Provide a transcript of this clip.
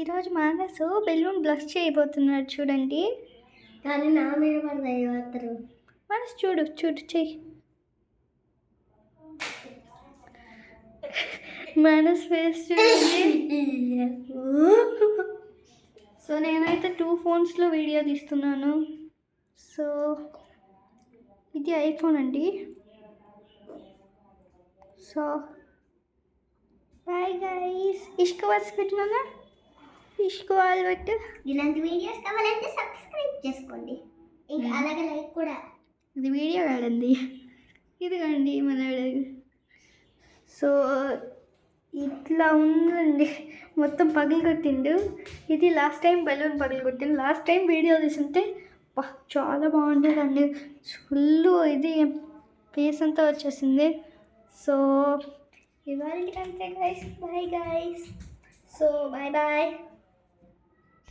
ఈరోజు Manas balloon blush చేయబోతున్నాడు చూడండి. కానీ నా మీద పడతాయి మాత్రం. మానస్ చూడు చూడు చెయ్యి. మానస్ ఫేస్ చూడండి. సో నేనైతే 2 ఫోన్స్లో వీడియో తీస్తున్నాను. సో ఇది ఐఫోన్ అండి. So bye guys. ఇష్క వర్స్ పెట్టినా ఇష్క వాళ్ళు పెట్టు. ఇలాంటి వీడియోస్ కావాలంటే సబ్స్క్రైబ్ చేసుకోండి, ఇంకా అలాగే లైక్ కూడా. ఇది వీడియో కాదండి, ఇదిగండి మనడు. సో ఇట్లా ఉందండి, మొత్తం పగిలి కొట్టిండు. ఇది లాస్ట్ టైం బెలూన్ పగిలి కొట్టిండు. లాస్ట్ టైం వీడియో తీసుంటే చాలా బాగుండేదండి. ఫుల్ ఇది ఫేస్ అంతా వచ్చేసింది. సో ఇవాళ అంతే guys. Bye guys. So bye bye.